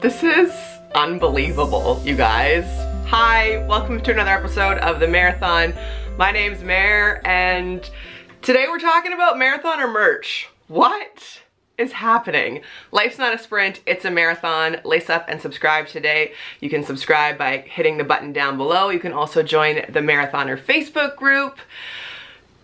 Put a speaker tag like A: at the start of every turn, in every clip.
A: This is unbelievable, you guys. Hi, welcome to another episode of the Marathon. My name's Mare, and today we're talking about Mareathoner merch. What is happening? Life's not a sprint, it's a marathon. Lace up and subscribe today. You can subscribe by hitting the button down below. You can also join the Mareathoner Facebook group.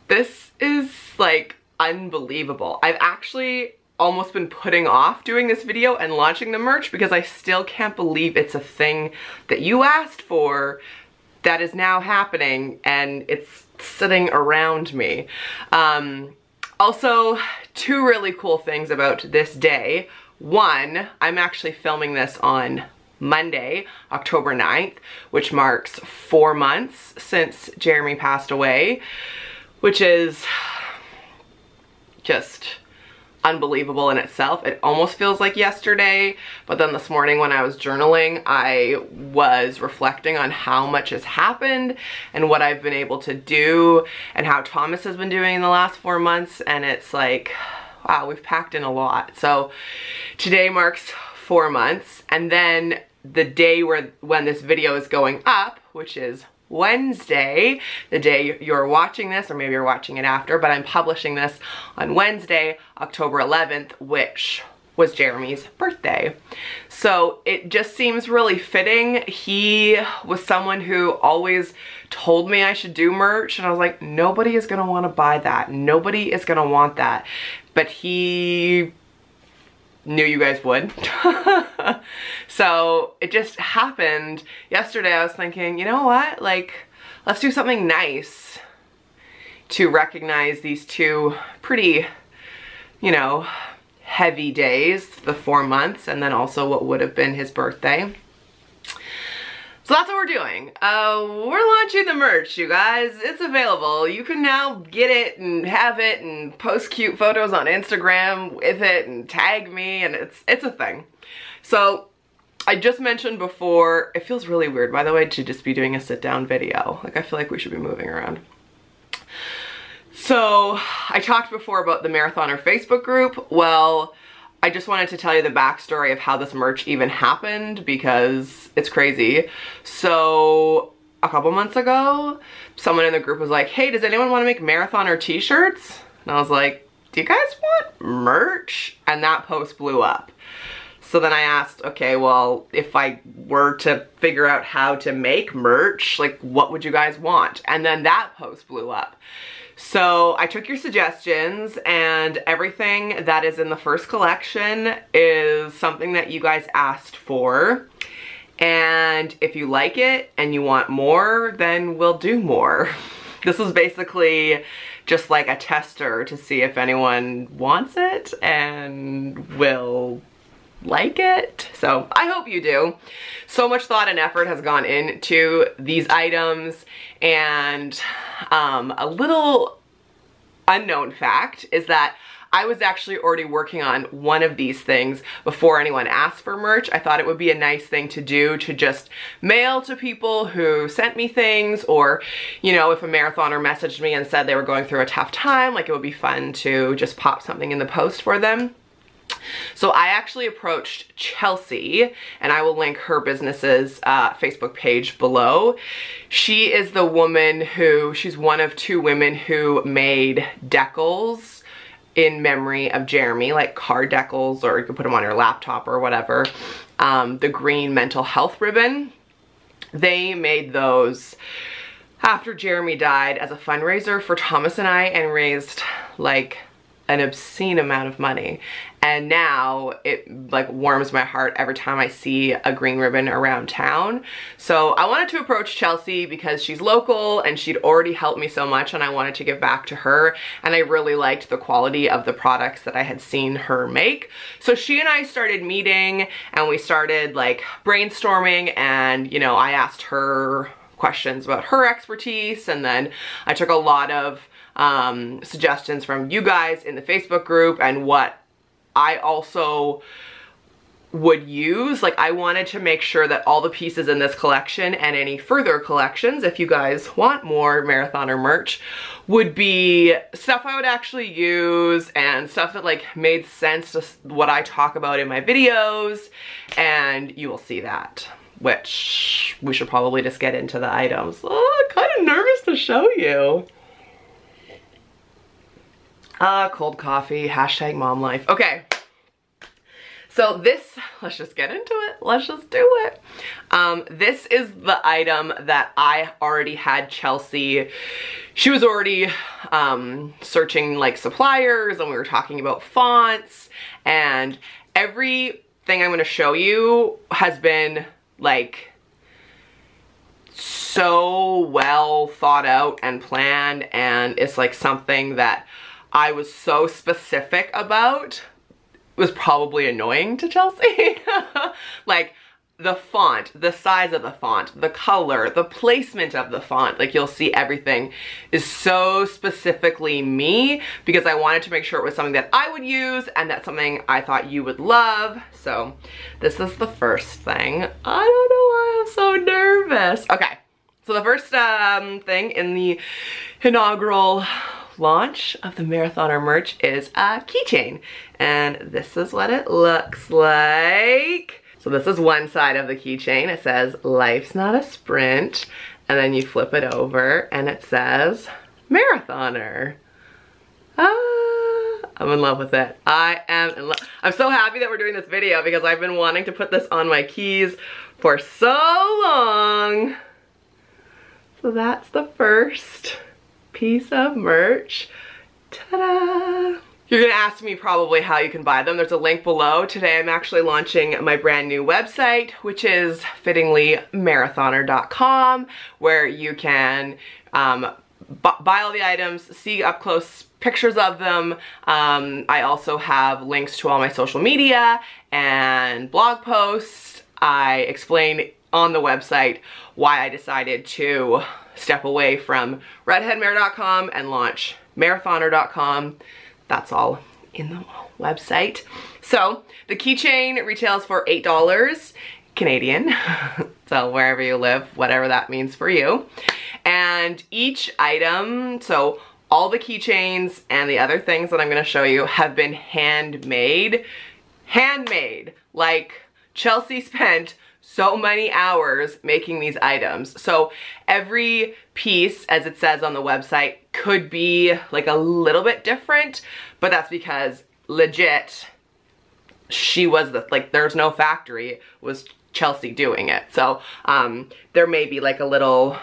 A: This is like unbelievable. I've actually almost been putting off doing this video and launching the merch because I still can't believe it's a thing that you asked for that is now happening and it's sitting around me. Also, two really cool things about this day. One, I'm actually filming this on Monday, October 9th, which marks 4 months since Jeremy passed away, which is just unbelievable in itself. It almost feels like yesterday, but then this morning when I was journaling, I was reflecting on how much has happened and what I've been able to do and how Thomas has been doing in the last 4 months, and it's like, wow, we've packed in a lot. So today marks 4 months, and then the day when this video is going up, which is Wednesday, the day you're watching this, or maybe you're watching it after, but I'm publishing this on Wednesday, October 11th, which was Jeremy's birthday. So it just seems really fitting. He was someone who always told me I should do merch, and I was like, nobody is gonna wanna buy that. Nobody is gonna want that. But he knew you guys would. So it just happened. Yesterday I was thinking, you know what, like, let's do something nice to recognize these two pretty, you know, heavy days, the 4 months, and then also what would have been his birthday. So that's what we're doing. We're launching the merch, you guys. It's available. You can now get it and have it and post cute photos on Instagram with it and tag me, and it's a thing. So I just mentioned before, it feels really weird, by the way, to just be doing a sit down video. Like, I feel like we should be moving around. So I talked before about the Mareathoner Facebook group. Well, I just wanted to tell you the backstory of how this merch even happened because it's crazy. So a couple months ago, someone in the group was like, hey, does anyone want to make Mareathoner t-shirts? And I was like, do you guys want merch? And that post blew up. So then I asked, okay, well, if I were to figure out how to make merch, like, what would you guys want? And then that post blew up. So I took your suggestions, and everything that is in the first collection is something that you guys asked for. And if you like it and you want more, then we'll do more. This is basically just like a tester to see if anyone wants it and will like it. So I hope you do. So much thought and effort has gone into these items, and a little unknown fact is that I was actually already working on one of these things before anyone asked for merch. I thought it would be a nice thing to do, to just mail to people who sent me things, or, you know, if a marathoner messaged me and said they were going through a tough time, like, it would be fun to just pop something in the post for them. So I actually approached Chelsea, and I will link her business's Facebook page below. She is the woman who, she's one of 2 women who made decals in memory of Jeremy, like card decals, or you can put them on your laptop or whatever. The green mental health ribbon, they made those after Jeremy died as a fundraiser for Thomas and I, and raised like an obscene amount of money. And now it like warms my heart every time I see a green ribbon around town. So I wanted to approach Chelsea because she's local and she'd already helped me so much, and I wanted to give back to her, and I really liked the quality of the products that I had seen her make. So she and I started meeting, and we started like brainstorming, and, you know, I asked her questions about her expertise, and then I took a lot of suggestions from you guys in the Facebook group and what I also would use. Like, I wanted to make sure that all the pieces in this collection and any further collections, if you guys want more Mareathoner merch, would be stuff I would actually use and stuff that like made sense to what I talk about in my videos, and you will see that, which we should probably just get into the items. Oh, I'm kind of nervous to show you. Cold coffee, hashtag mom life. Okay. So this, let's just get into it. Let's just do it. This is the item that I already had Chelsea. She was already searching like suppliers, and we were talking about fonts, and everything I'm gonna show you has been like so well thought out and planned, and it's like something that I was so specific about. Was probably annoying to Chelsea. Like the font, the size of the font, the color, the placement of the font, like you'll see everything is so specifically me, because I wanted to make sure it was something that I would use and that's something I thought you would love. So this is the first thing. I don't know why I'm so nervous. Okay, so the first thing in the inaugural launch of the Mareathoner merch is a keychain, and this is what it looks like. So this is one side of the keychain. It says life's not a sprint, and then you flip it over and it says Mareathoner. I'm in love with it. I am in love. I'm so happy that we're doing this video because I've been wanting to put this on my keys for so long. So that's the first piece of merch. Ta-da! You're gonna ask me probably how you can buy them. There's a link below. Today I'm actually launching my brand new website, which is fittingly mareathoner.com, where you can buy all the items, see up close pictures of them. I also have links to all my social media and blog posts. I explain on the website why I decided to step away from redheadmare.com and launch mareathoner.com. That's all in the website. So the keychain retails for $8 Canadian. So wherever you live, whatever that means for you. And each item, so all the keychains and the other things that I'm gonna show you have been handmade. Handmade. Like Chelsea spent so many hours making these items. So every piece, as it says on the website, could be like a little bit different, but that's because legit, she was the, like, there's no factory, it was Chelsea doing it. So there may be like a little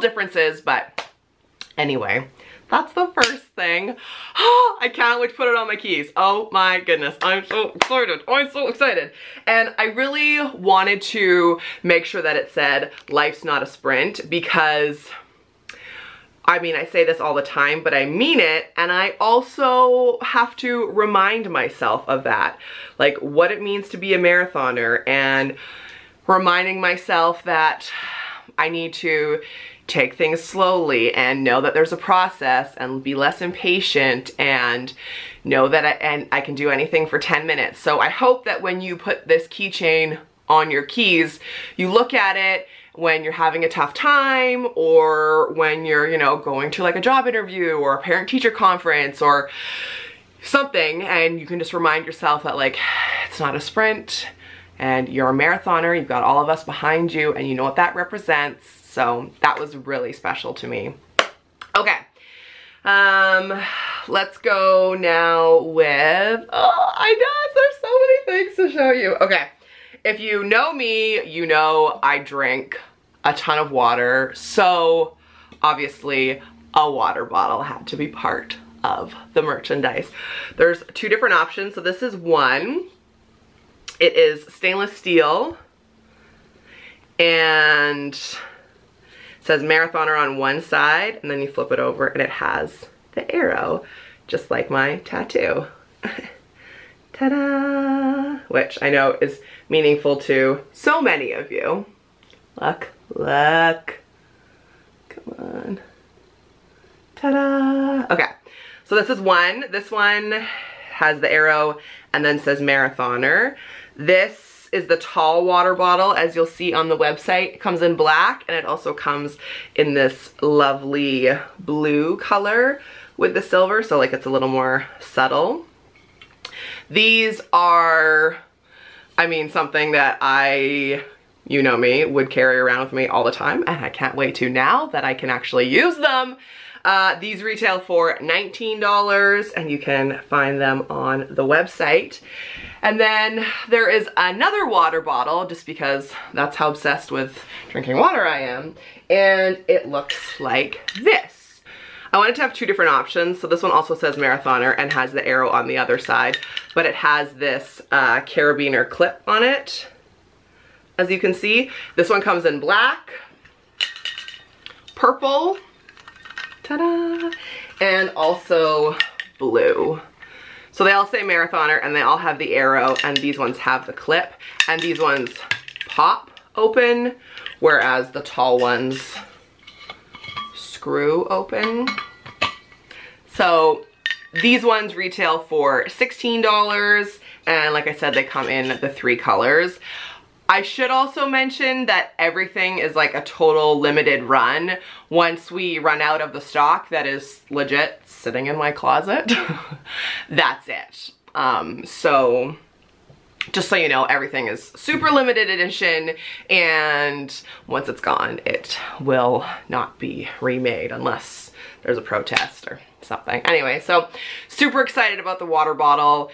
A: differences, but anyway, that's the first thing. I can't wait to put it on my keys. Oh my goodness, I'm so excited. I'm so excited. And I really wanted to make sure that it said life's not a sprint, because I mean, I say this all the time, but I mean it, and I also have to remind myself of that. Like what it means to be a marathoner, and reminding myself that I need to take things slowly and know that there's a process and be less impatient and know that I can do anything for 10 minutes. So I hope that when you put this keychain on your keys, you look at it when you're having a tough time, or when you're, you know, going to like a job interview or a parent-teacher conference or something, and you can just remind yourself that like it's not a sprint and you're a marathoner, you've got all of us behind you, and you know what that represents. So that was really special to me. Okay, let's go now with, oh, I know, there's so many things to show you. Okay, if you know me, you know I drink a ton of water, so obviously a water bottle had to be part of the merchandise. There's two different options, so this is one. It is stainless steel, and it says Mareathoner on one side, and then you flip it over and it has the arrow, just like my tattoo. Ta-da! Which I know is meaningful to so many of you. Look, look. Come on. Ta-da! Okay, so this is one. This one has the arrow and then says Mareathoner. This is the tall water bottle, as you'll see on the website. It comes in black, and it also comes in this lovely blue color with the silver, so like it's a little more subtle. These are, I mean, something that you know me, would carry around with me all the time, and I can't wait to now that I can actually use them. These retail for $19, and you can find them on the website. And then there is another water bottle, just because that's how obsessed with drinking water I am, and it looks like this. I wanted to have two different options, so this one also says Mareathoner and has the arrow on the other side, but it has this carabiner clip on it. As you can see, this one comes in black, purple, ta-da, and also blue. So they all say Mareathoner, and they all have the arrow, and these ones have the clip, and these ones pop open, whereas the tall ones screw open. So these ones retail for $16, and like I said, they come in the 3 colors. I should also mention that everything is like a total limited run. Once we run out of the stock that is legit sitting in my closet, that's it. So just so you know, everything is super limited edition, and once it's gone, it will not be remade unless there's a protest or something. Anyway, so super excited about the water bottle.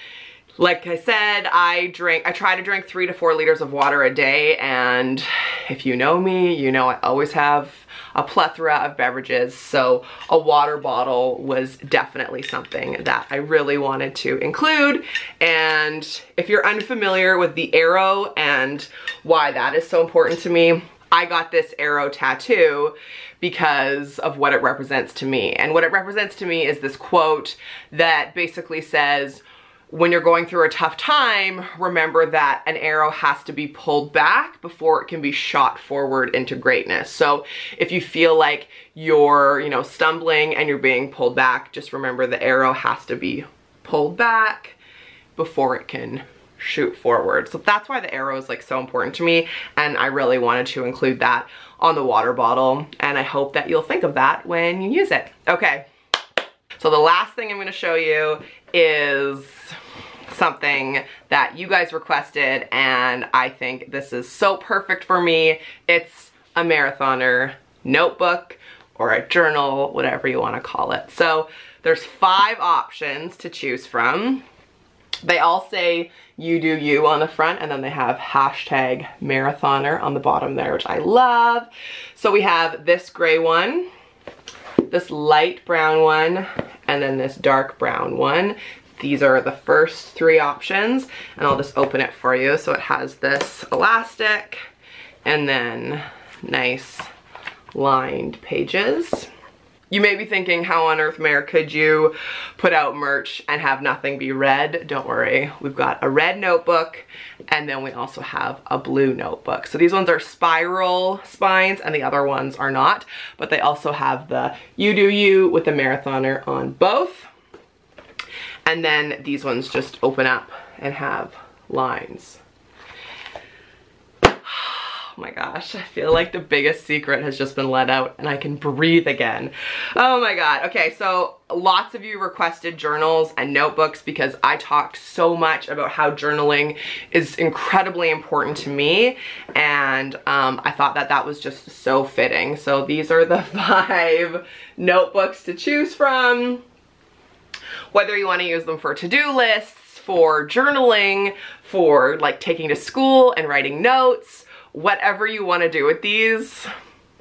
A: Like I said, I try to drink 3 to 4 liters of water a day, and if you know me, you know I always have a plethora of beverages, so a water bottle was definitely something that I really wanted to include. And if you're unfamiliar with the arrow and why that is so important to me, I got this arrow tattoo because of what it represents to me. And what it represents to me is this quote that basically says, when you're going through a tough time, remember that an arrow has to be pulled back before it can be shot forward into greatness. So if you feel like you're, you know, stumbling and you're being pulled back, just remember the arrow has to be pulled back before it can shoot forward. So that's why the arrow is like so important to me, and I really wanted to include that on the water bottle, and I hope that you'll think of that when you use it. Okay, so the last thing I'm going to show you is something that you guys requested, and I think this is so perfect for me. It's a Mareathoner notebook or a journal, whatever you want to call it. So there's 5 options to choose from. They all say you do you on the front, and then they have hashtag Mareathoner on the bottom there, which I love. So we have this gray one, this light brown one, and then this dark brown one. These are the first 3 options, and I'll just open it for you. So it has this elastic and then nice lined pages. You may be thinking, how on earth, Mare, could you put out merch and have nothing be red? Don't worry, we've got a red notebook, and then we also have a blue notebook. So these ones are spiral spines and the other ones are not, but they also have the you do you with the Mareathoner on both. And then these ones just open up and have lines. Oh my gosh, I feel like the biggest secret has just been let out and I can breathe again. Oh my god. Okay, so lots of you requested journals and notebooks because I talked so much about how journaling is incredibly important to me, and I thought that that was just so fitting. So these are the 5 notebooks to choose from. Whether you want to use them for to-do lists, for journaling, for like taking to school and writing notes, whatever you want to do with these,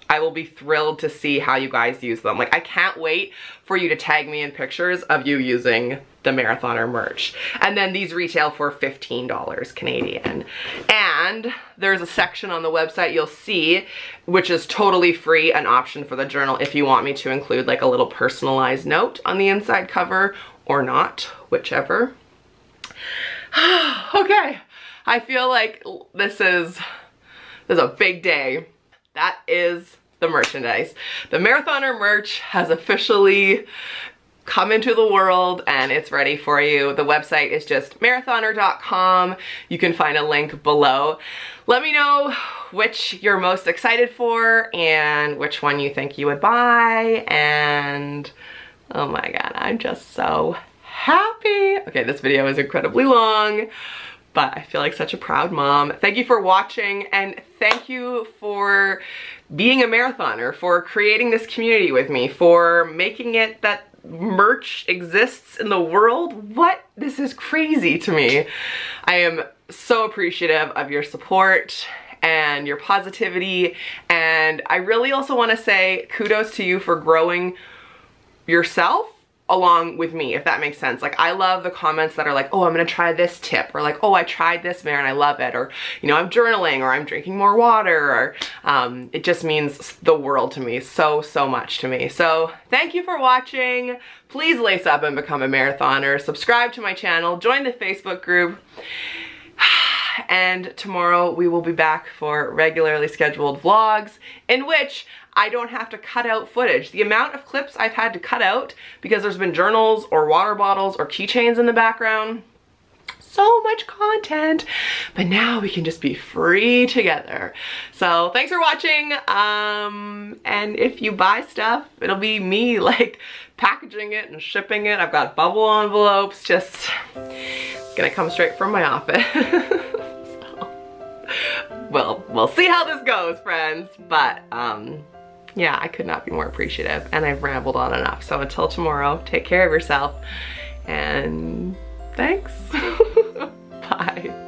A: I will be thrilled to see how you guys use them. Like, I can't wait for you to tag me in pictures of you using the Mareathoner merch. And then these retail for $15 Canadian. And there's a section on the website you'll see, which is totally free, an option for the journal if you want me to include like a little personalized note on the inside cover or not, whichever. Okay, I feel like this is a big day. That is the merchandise. The Mareathoner merch has officially come into the world and it's ready for you. The website is just mareathoner.com. You can find a link below. Let me know which you're most excited for and which one you think you would buy. And oh my God, I'm just so happy. Okay, this video is incredibly long, but I feel like such a proud mom. Thank you for watching, and thank you for being a marathoner, for creating this community with me, for making it that merch exists in the world. What? This is crazy to me. I am so appreciative of your support and your positivity, and I really also want to say kudos to you for growing yourself along with me, if that makes sense. Like, I love the comments that are like, oh, I'm gonna try this tip, or like, oh, I tried this, Mare, and I love it, or, you know, I'm journaling, or I'm drinking more water, or it just means the world to me, so much to me. So thank you for watching. Please lace up and become a marathoner. Subscribe to my channel, join the Facebook group, and tomorrow we will be back for regularly scheduled vlogs in which I don't have to cut out footage. The amount of clips I've had to cut out because there's been journals or water bottles or keychains in the background. So much content, but now we can just be free together. So thanks for watching, and if you buy stuff, it'll be me like packaging it and shipping it. I've got bubble envelopes, just gonna come straight from my office. Well, we'll see how this goes, friends, but yeah, I could not be more appreciative, and I've rambled on enough. So until tomorrow, take care of yourself, and thanks. Bye.